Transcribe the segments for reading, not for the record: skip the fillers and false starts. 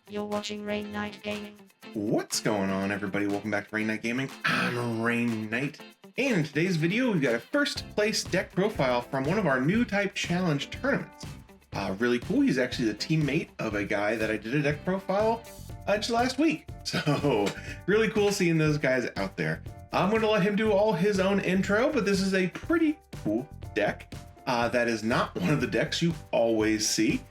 You're watching Rain Knight Gaming. What's going on, everybody? Welcome back to Rain Knight Gaming. I'm Rain Knight, and in today's video we've got a first place deck profile from one of our Newtype challenge tournaments. Really cool. He's actually the teammate of a guy that I did a deck profile just last week. So really cool seeing those guys out there. I'm going to let him do all his own intro, but this is a pretty cool deck. That is not one of the decks you always see.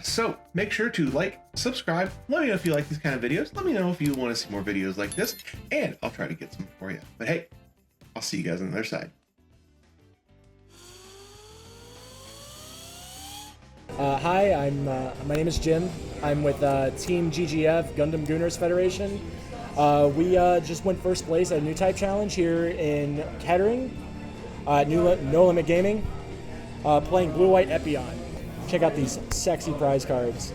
So make sure to like, subscribe, let me know if you like these kind of videos, let me know if you want to see more videos like this, and I'll try to get some for you. But hey, I'll see you guys on the other side. Hi, my name is Jim. I'm with Team GGF, Gundam Gooners Federation. We just went first place at a Newtype challenge here in Kettering, No Limit Gaming, playing Blue-White Epyon. Check out these sexy prize cards.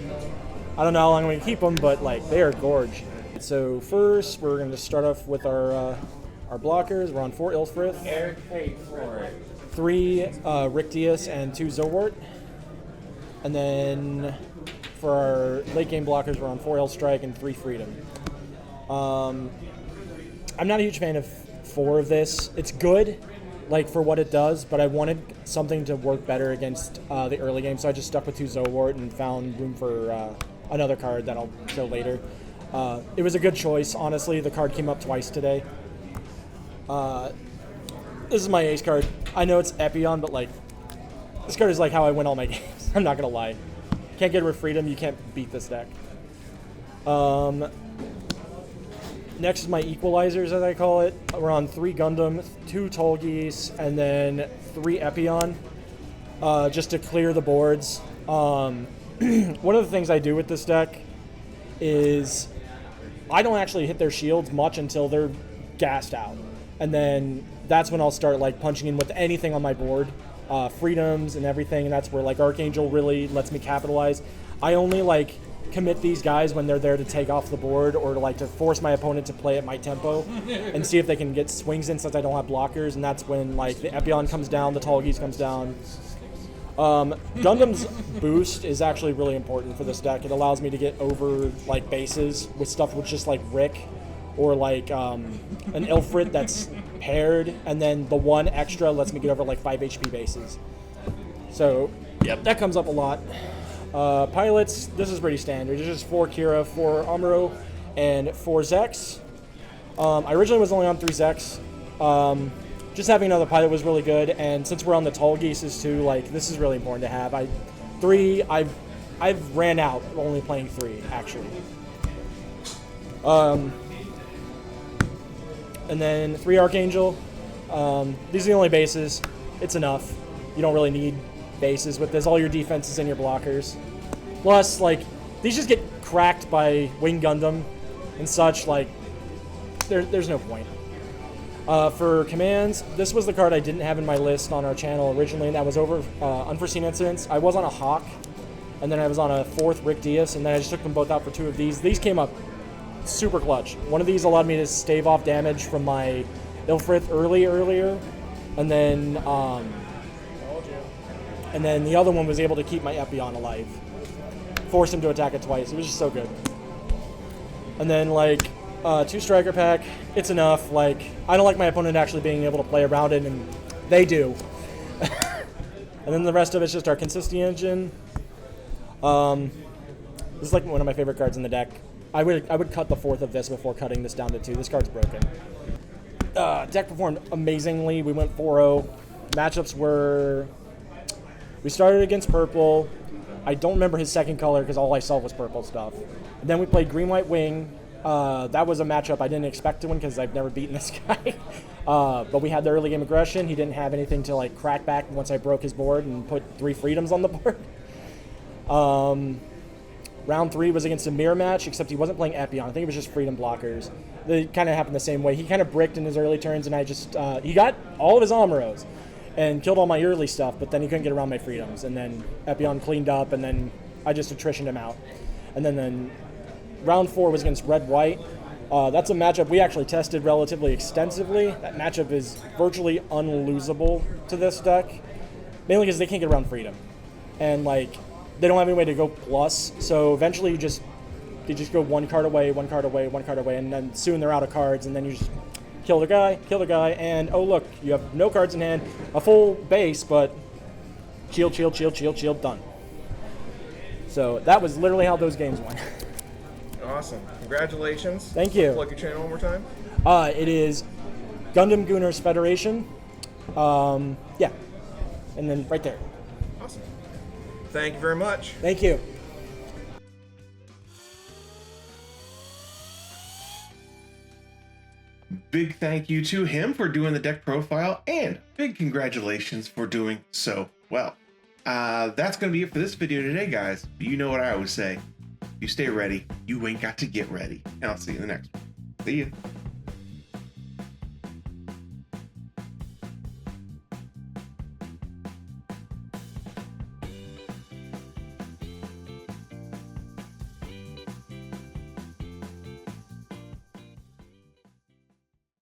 I don't know how long I'm going to keep them, but like they are gorge. So first, we're going to start off with our blockers. We're on 4 Lfrith, Eric paid for it. 3 Merquise, and 2 Zowort. And then for our late game blockers, we're on 4 L-Strike and 3 Freedom. I'm not a huge fan of 4 of this. It's good, like for what it does, but I wanted something to work better against the early game, so I just stuck with 2 Zowort and found room for another card that I'll show later. It was a good choice, honestly. The card came up twice today. This is my ace card. I know it's Epyon, but like this card is like how I win all my games. I'm not gonna lie. Can't get rid of Freedom, you can't beat this deck. Next is my equalizers, as I call it. We're on 3 Gundam, 2 Tallgeese, and then 3 Epyon, just to clear the boards. One of the things I do with this deck is I don't actually hit their shields much until they're gassed out. And then that's when I'll start like punching in with anything on my board. Freedoms and everything, and that's where like Archangel really lets me capitalize. I only like commit these guys when they're there to take off the board or to like to force my opponent to play at my tempo and see if they can get swings in since I don't have blockers, and that's when like the Epyon comes down, the Tallgeese comes down. Gundam's boost is actually really important for this deck. It allows me to get over like bases with stuff with just like Rick or like an Lfrith that's paired, and then the 1 extra lets me get over like 5 HP bases. So yep, that comes up a lot. Pilots, this is pretty standard. It's just 4 Kira, 4 Amuro, and 4 Zechs. I originally was only on 3 Zechs. Just having another pilot was really good, and since we're on the Tallgeeses too, like this is really important to have. I've ran out only playing 3 actually. And then 3 Archangel. These are the only bases. It's enough. You don't really need bases with this. All your defenses and your blockers. Plus, like, these just get cracked by Wing Gundam and such. Like, there's no point. For commands, this was the card I didn't have in my list on our channel originally, and that was over Unforeseen Incidents. I was on a Hawk, and then I was on a 4th Merquise, and then I just took them both out for 2 of these. These came up super clutch. One of these allowed me to stave off damage from my Lfrith earlier, and then the other one was able to keep my Epyon alive. Forced him to attack it twice. It was just so good. And then like 2 striker pack, it's enough. Like I don't like my opponent actually being able to play around it, and they do. And then the rest of it's just our consistency engine. This is like one of my favorite cards in the deck. I would cut the 4th of this before cutting this down to 2. This card's broken. Deck performed amazingly. We went 4-0. Matchups were... We started against purple. I don't remember his second color because all I saw was purple stuff. And then we played green, white, wing. That was a matchup I didn't expect to win because I've never beaten this guy. But we had the early game aggression. He didn't have anything to like crack back once I broke his board and put 3 freedoms on the board. Round 3 was against a mirror match, except he wasn't playing Epyon. I think it was just freedom blockers. They kind of happened the same way. He kind of bricked in his early turns, and I just... he got all of his Amuros and killed all my early stuff, but then he couldn't get around my freedoms. And then Epyon cleaned up, and then I just attritioned him out. And then round 4 was against red-white. That's a matchup we actually tested relatively extensively. That matchup is virtually unlosable to this deck, mainly because they can't get around freedom. And, like... they don't have any way to go plus, so eventually you just they just go one card away, one card away, one card away, and then soon they're out of cards, and then you just kill the guy, and oh look, you have no cards in hand, a full base, but shield, shield, shield, shield, shield, done. So that was literally how those games went. Awesome. Congratulations. Thank you. Plug your channel one more time. It is Gundam Gooners Federation. Yeah. And then right there. Awesome. Thank you very much. Thank you. Big thank you to him for doing the deck profile, and big congratulations for doing so well. That's going to be it for this video today, guys. You know what I always say. You stay ready, you ain't got to get ready. And I'll see you in the next one. See ya.